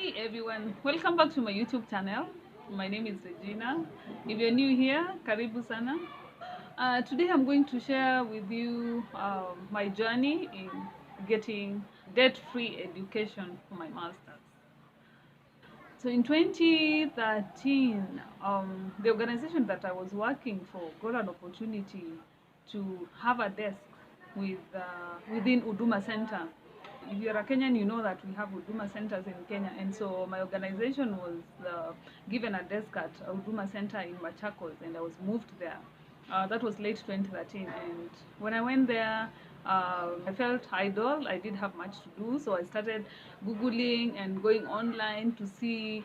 Hey everyone, welcome back to my YouTube channel. My name is Regina. If you're new here, karibu sana. Today I'm going to share with you my journey in getting debt-free education for my master's. So in 2013, the organization that I was working for got an opportunity to have a desk within Huduma Center. If you're a Kenyan, you know that we have Huduma centers in Kenya, and so my organization was given a desk at Huduma Center in Machakos, and I was moved there. That was late 2013, and when I went there, I felt idle. I didn't have much to do, so I started Googling and going online to see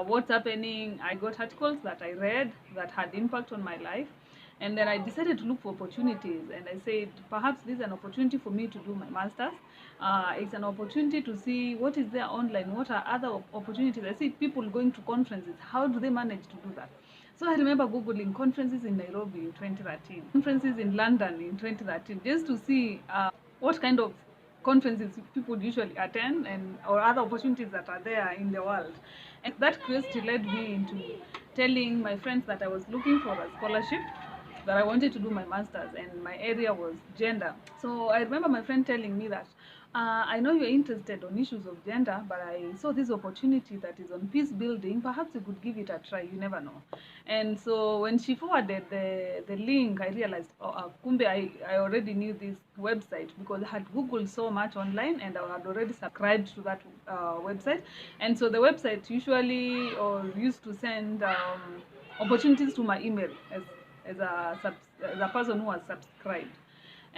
what's happening. I got articles that I read that had impact on my life. And then I decided to look for opportunities, and I said, perhaps this is an opportunity for me to do my master's. It's an opportunity to see what is there online, what are other opportunities. I see people going to conferences. How do they manage to do that? So I remember Googling conferences in Nairobi in 2013, conferences in London in 2013, just to see what kind of conferences people usually attend and or other opportunities that are there in the world. And that curiosity led me into telling my friends that I was looking for a scholarship, that I wanted to do my master's, and my area was gender. So I remember my friend telling me that I know you're interested on issues of gender, but I saw this opportunity that is on peace building. Perhaps you could give it a try. You never know. And so when she forwarded the link, I realized, kumbe, I already knew this website because I had Googled so much online, and I had already subscribed to that website. And so the website usually used to send opportunities to my email as a person who has subscribed.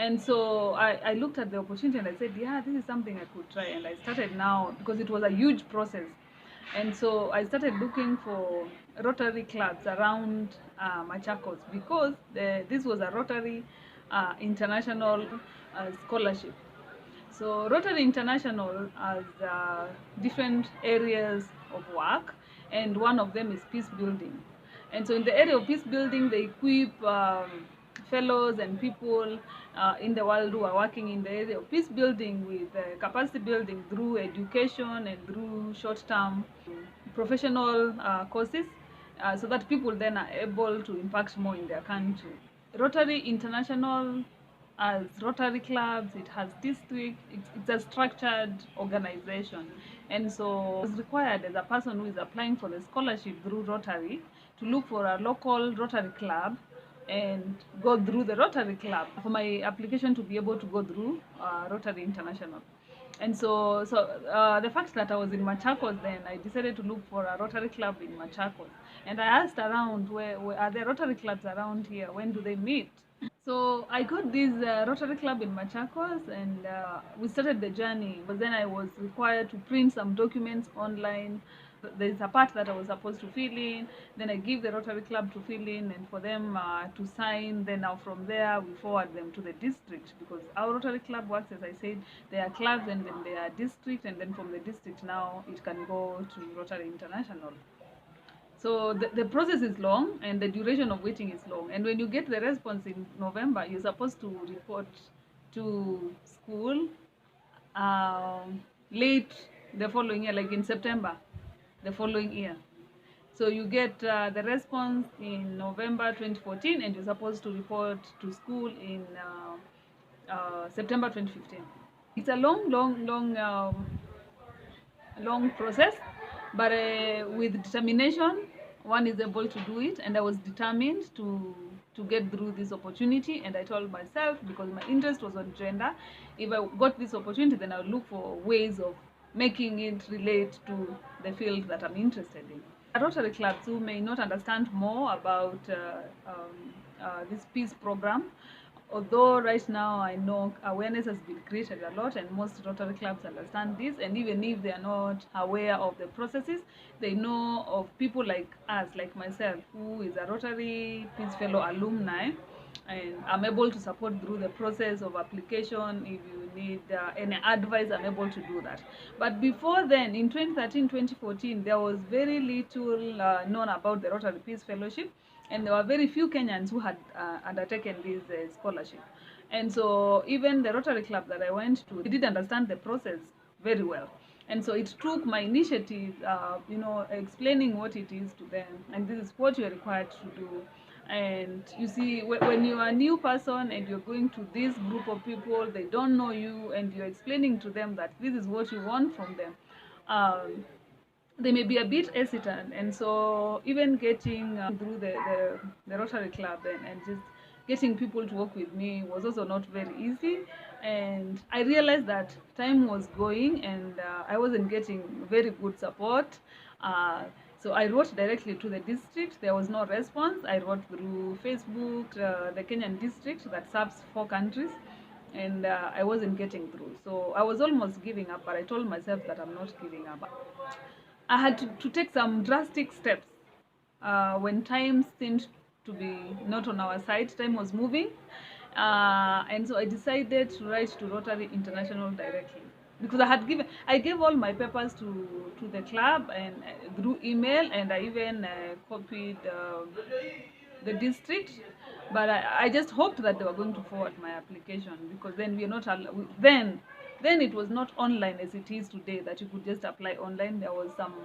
And so I looked at the opportunity and I said, yeah, this is something I could try. And I started now because it was a huge process. And so I started looking for Rotary clubs around Machakos because this was a Rotary International Scholarship. So Rotary International has different areas of work, and one of them is peace building. And so in the area of peace building, they equip fellows and people in the world who are working in the area of peace building with capacity building through education and through short-term professional courses, so that people then are able to impact more in their country. Rotary International has Rotary clubs, it has district, it's a structured organization. And so it's required as a person who is applying for the scholarship through Rotary to look for a local Rotary club and go through the Rotary club for my application to be able to go through Rotary International. And so the fact that I was in Machakos then, I decided to look for a Rotary club in Machakos. And I asked around, where are there Rotary clubs around here? When do they meet? So I got this Rotary Club in Machakos, and we started the journey. But then I was required to print some documents online. There's a part that I was supposed to fill in. Then I give the Rotary Club to fill in and for them to sign. Then now from there we forward them to the district, because our Rotary Club works, as I said, there are clubs and then there are district, and then from the district now it can go to Rotary International. So the process is long and the duration of waiting is long. And when you get the response in November, you're supposed to report to school late the following year, like in September the following year. So you get the response in November 2014, and you're supposed to report to school in September 2015. It's a long process, but with determination, one is able to do it. And I was determined to get through this opportunity. And I told myself, because my interest was on gender, if I got this opportunity, then I would look for ways of making it relate to the field that I'm interested in. Rotary clubs who may not understand more about this peace program, although right now I know awareness has been created a lot, and most Rotary clubs understand this, and even if they are not aware of the processes, they know of people like us, like myself, who is a Rotary Peace Fellow alumni, and I'm able to support through the process of application. If you need any advice, I'm able to do that. But before then, in 2013, 2014, there was very little known about the Rotary Peace Fellowship, and there were very few Kenyans who had undertaken this scholarship. And so even the Rotary Club that I went to, they did understand the process very well. And so it took my initiative, explaining what it is to them, and this is what you're required to do. And you see, when you are a new person and you're going to this group of people, they don't know you, and you're explaining to them that this is what you want from them, they may be a bit hesitant. And so even getting through the Rotary Club and just getting people to work with me was also not very easy. And I realized that time was going, and I wasn't getting very good support. So I wrote directly to the district. There was no response. I wrote through Facebook, the Kenyan district that serves 4 countries, and I wasn't getting through. So I was almost giving up, but I told myself that I'm not giving up. I had to take some drastic steps when time seemed to be not on our side. Time was moving, and so I decided to write to Rotary International directly, because I gave all my papers to the club, and through email, and I even copied the district. But I just hoped that they were going to forward my application, because then we are not then it was not online as it is today, that you could just apply online. There was some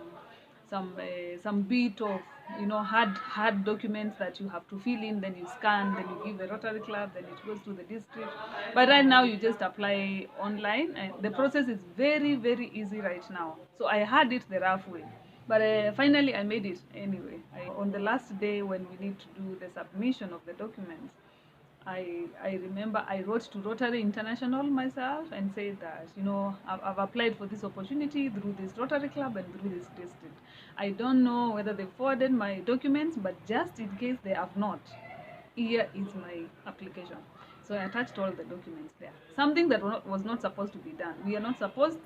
bit of hard documents that you have to fill in, then you scan, then you give the Rotary Club, then it goes to the district. But right now you just apply online, and the process is very, very easy right now. So I had it the rough way, but finally I made it anyway. On the last day when we need to do the submission of the documents, I remember I wrote to Rotary International myself and said that, I've applied for this opportunity through this Rotary Club and through this district. I don't know whether they forwarded my documents, but just in case they have not, here is my application. So I attached all the documents there. Something that was not supposed to be done. We were not supposed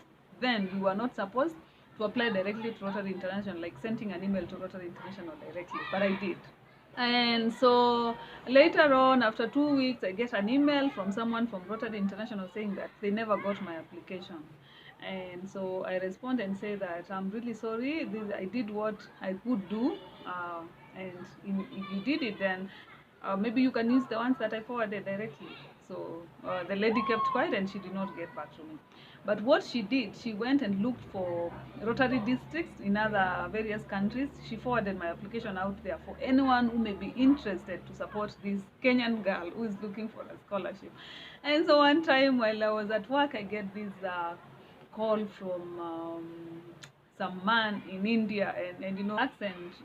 to apply directly to Rotary International, like sending an email to Rotary International directly, but I did. And so later on, after 2 weeks, I get an email from someone from Rotary International saying that they never got my application. And so I respond and say that I'm really sorry. I did what I could do, and if you did it, then maybe you can use the ones that I forwarded directly. So the lady kept quiet, and she did not get back to me. But what she did, she went and looked for Rotary districts in other various countries. She forwarded my application out there for anyone who may be interested to support this Kenyan girl who is looking for a scholarship. And so one time while I was at work, I get this call from some man in India, and accent.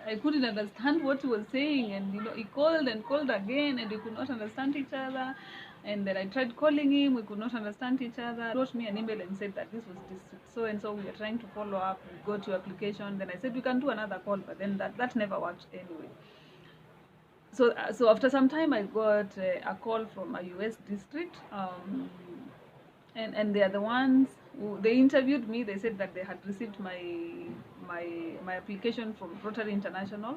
I couldn't understand what he was saying, and he called and called again, and we could not understand each other. And then I tried calling him, we could not understand each other. He wrote me an email and said that this was district so and so, we are trying to follow up, we got your application. Then I said we can do another call, but then that never worked anyway. So after some time, I got a call from a US district, and they are the ones who they interviewed me. They said that they had received my application from Rotary International.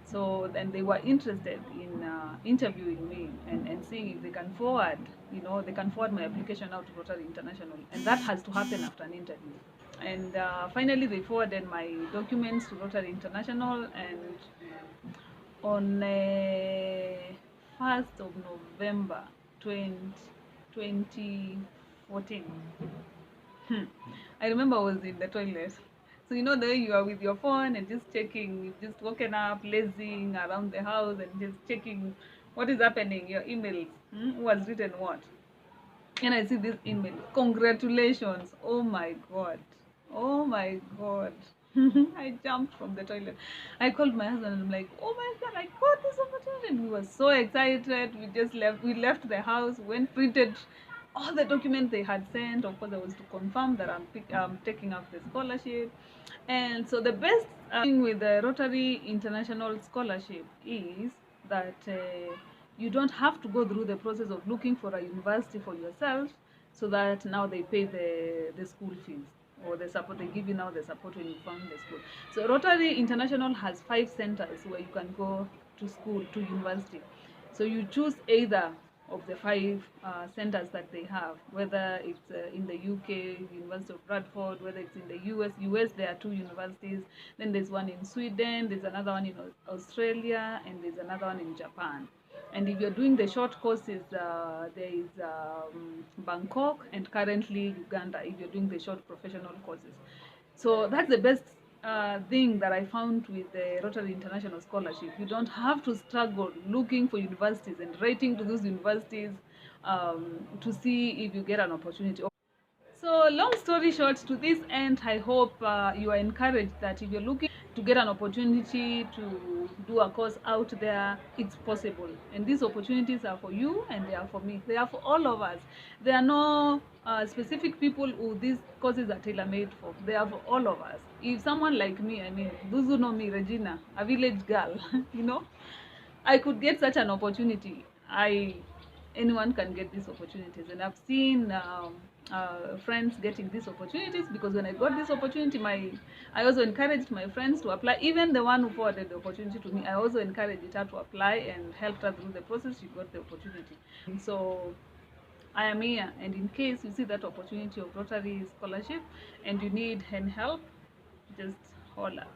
So then they were interested in interviewing me and seeing if they can forward, my application out to Rotary International. And that has to happen after an interview. And finally, they forwarded my documents to Rotary International, and on 1st of November 2014, I remember I was in the toilet. So the way you are with your phone and just checking, you've just woken up, lazing around the house and just checking what is happening, your emails, who has written what. And I see this email, congratulations, oh my God. I jumped from the toilet. I called my husband and I'm like, oh my God, I got this opportunity. And we were so excited. We left the house, went, printed all the documents they had sent. Of course, I was to confirm that I'm taking up the scholarship. And so the best thing with the Rotary International Scholarship is that you don't have to go through the process of looking for a university for yourself, so that now they pay the school fees or the support. They give you now the support when you found the school. So Rotary International has 5 centers where you can go to school, to university. So you choose either of the 5 centers that they have, whether it's in the UK, University of Bradford, whether it's in the US there are 2 universities, then there's one in Sweden, there's another one in Australia, and there's another one in Japan. And if you're doing the short courses, there is Bangkok and currently Uganda if you're doing the short professional courses. So that's the best thing that I found with the Rotary International Scholarship. You don't have to struggle looking for universities and writing to those universities to see if you get an opportunity. So long story short, to this end, I hope you are encouraged that if you're looking to get an opportunity to do a course out there, it's possible. And these opportunities are for you and they are for me. They are for all of us. There are no specific people who these courses are tailor-made for. They are for all of us. If someone like me, I mean, those who know me, Regina, a village girl, you know, I could get such an opportunity. Anyone can get these opportunities, and I've seen friends getting these opportunities because when I got this opportunity, I also encouraged my friends to apply. Even the one who forwarded the opportunity to me, I also encouraged her to apply and helped her through the process. She got the opportunity, so I am here. And in case you see that opportunity of Rotary Scholarship and you need any help, just holler.